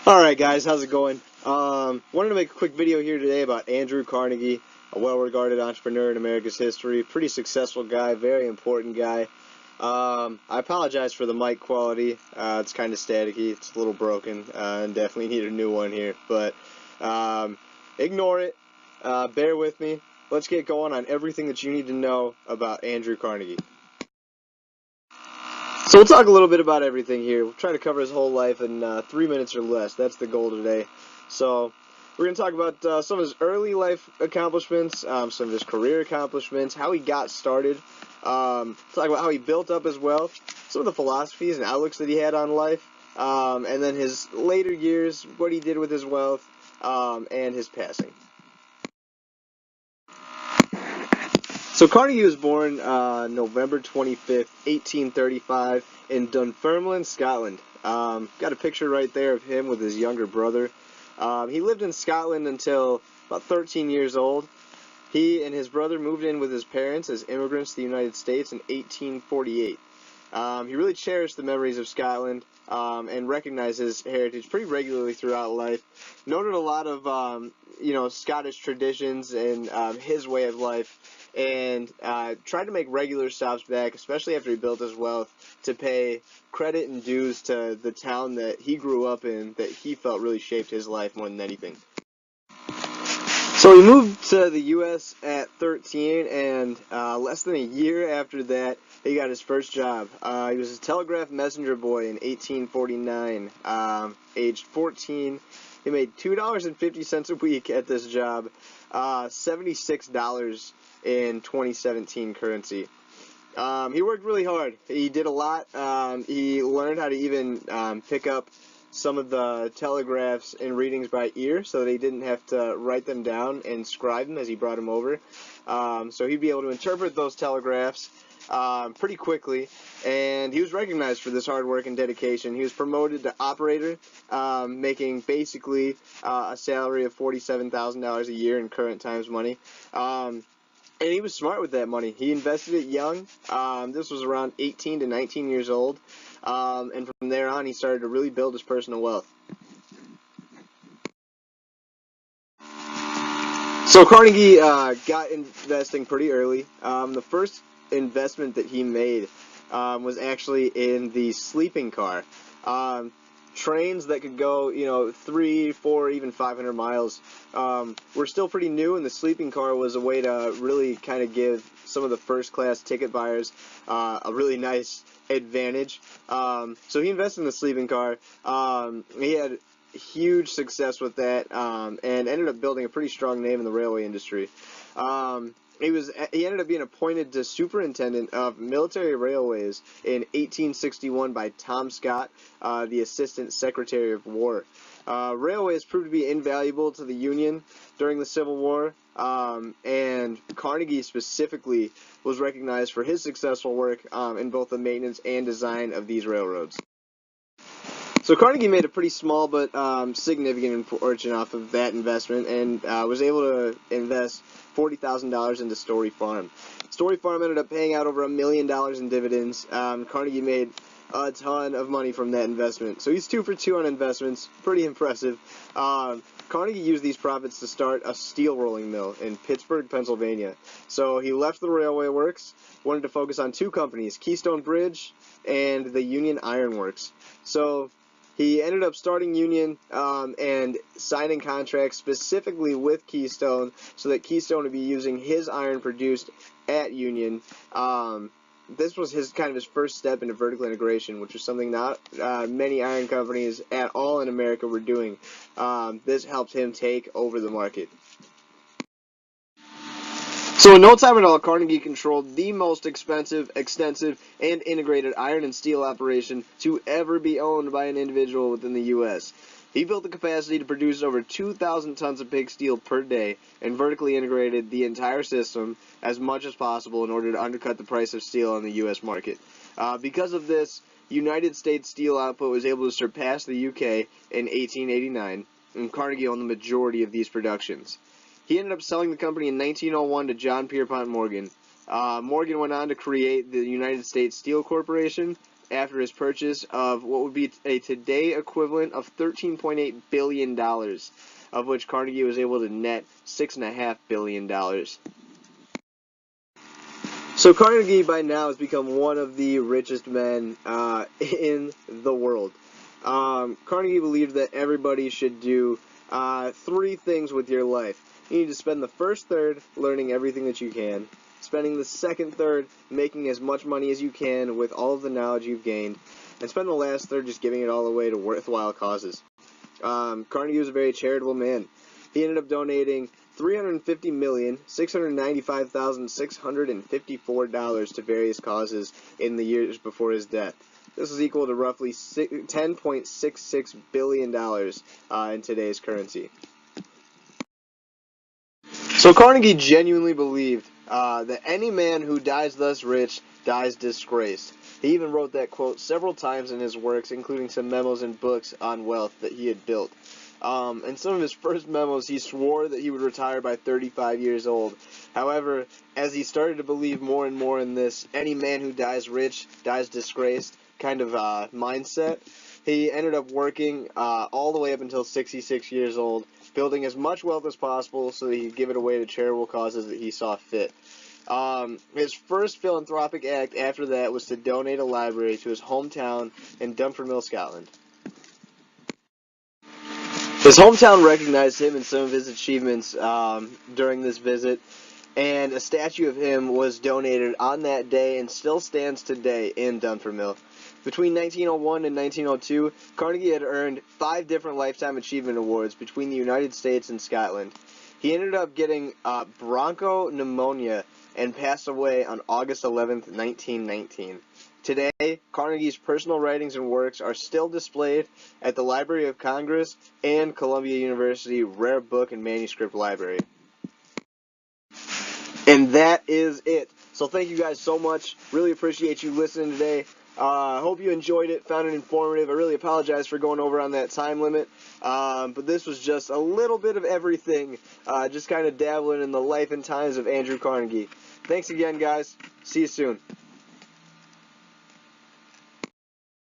Alright guys, how's it going? Wanted to make a quick video here today about Andrew Carnegie, a well-regarded entrepreneur in America's history. Pretty successful guy, very important guy. I apologize for the mic quality. It's kind of staticky, it's a little broken, and definitely need a new one here. But ignore it, bear with me. Let's get going on everything that you need to know about Andrew Carnegie. So we'll talk a little bit about everything here. We'll try to cover his whole life in 3 minutes or less. That's the goal today. So we're going to talk about some of his early life accomplishments, some of his career accomplishments, how he got started, talk about how he built up his wealth, some of the philosophies and outlooks that he had on life, and then his later years, what he did with his wealth, and his passing. So Carnegie was born November 25th, 1835 in Dunfermline, Scotland. Got a picture right there of him with his younger brother. He lived in Scotland until about 13 years old. He and his brother moved in with his parents as immigrants to the United States in 1848. He really cherished the memories of Scotland and recognized his heritage pretty regularly throughout life. Noted a lot of Scottish traditions and his way of life, and tried to make regular stops back, especially after he built his wealth, to pay credit and dues to the town that he grew up in that he felt really shaped his life more than anything. So he moved to the U.S. at 13, and less than a year after that, he got his first job. He was a telegraph messenger boy in 1849. Aged 14, he made $2.50 a week at this job, $76 in 2017 currency. He worked really hard. He did a lot. He learned how to even pick up some of the telegraphs and readings by ear, so that he didn't have to write them down and scribe them as he brought them over. So he'd be able to interpret those telegraphs pretty quickly, and he was recognized for this hard work and dedication. He was promoted to operator, making basically a salary of $47,000 a year in current times money. And he was smart with that money. He invested it young. This was around 18 to 19 years old. And from there on, he started to really build his personal wealth. So Carnegie got investing pretty early. The first investment that he made was actually in the sleeping car. Trains that could go, 3, 4, even 500 miles were still pretty new, and the sleeping car was a way to really kind of give some of the first-class ticket buyers a really nice advantage. So he invested in the sleeping car. He had huge success with that, and ended up building a pretty strong name in the railway industry. He ended up being appointed to superintendent of military railways in 1861 by Tom Scott, the Assistant Secretary of War. Railways proved to be invaluable to the Union during the Civil War, and Carnegie specifically was recognized for his successful work in both the maintenance and design of these railroads. So Carnegie made a pretty small but significant fortune off of that investment, and was able to invest $40,000 into Story Farm. Story Farm ended up paying out over $1 million in dividends. Carnegie made a ton of money from that investment. So he's 2 for 2 on investments. Pretty impressive. Carnegie used these profits to start a steel rolling mill in Pittsburgh, Pennsylvania. So he left the railway works, wanted to focus on 2 companies, Keystone Bridge and the Union Iron Works. So he ended up starting Union and signing contracts specifically with Keystone so that Keystone would be using his iron produced at Union. This was his first step into vertical integration, which was something not many iron companies at all in America were doing. This helped him take over the market. So in no time at all, Carnegie controlled the most expensive, extensive, and integrated iron and steel operation to ever be owned by an individual within the U.S. He built the capacity to produce over 2,000 tons of pig steel per day and vertically integrated the entire system as much as possible in order to undercut the price of steel on the U.S. market. Because of this, United States steel output was able to surpass the UK in 1889, and Carnegie owned the majority of these productions. He ended up selling the company in 1901 to John Pierpont Morgan. Morgan went on to create the United States Steel Corporation, after his purchase of what would be a today equivalent of $13.8 billion, of which Carnegie was able to net $6.5 billion. So Carnegie by now has become one of the richest men in the world. Carnegie believed that everybody should do 3 things with your life. You need to spend the first third learning everything that you can, spending the second third making as much money as you can with all of the knowledge you've gained, and spend the last third just giving it all away to worthwhile causes. Carnegie was a very charitable man. He ended up donating $350,695,654 to various causes in the years before his death. This is equal to roughly $10.66 billion in today's currency. So Carnegie genuinely believed that any man who dies thus rich dies disgraced. He even wrote that quote several times in his works, including some memos and books on wealth that he had built. In some of his first memos, he swore that he would retire by 35 years old. However, as he started to believe more and more in this any man who dies rich dies disgraced kind of mindset, he ended up working all the way up until 66 years old, building as much wealth as possible so that he could give it away to charitable causes that he saw fit. His first philanthropic act after that was to donate a library to his hometown in Dunfermline, Scotland. His hometown recognized him and some of his achievements during this visit, and a statue of him was donated on that day and still stands today in Dunfermline. Between 1901 and 1902, Carnegie had earned 5 different Lifetime Achievement Awards between the United States and Scotland. He ended up getting bronchopneumonia and passed away on August 11, 1919. Today, Carnegie's personal writings and works are still displayed at the Library of Congress and Columbia University Rare Book and Manuscript Library. And that is it. So thank you guys so much. Really appreciate you listening today. I hope you enjoyed it, found it informative. I really apologize for going over on that time limit, but this was just a little bit of everything, just kind of dabbling in the life and times of Andrew Carnegie. Thanks again, guys. See you soon.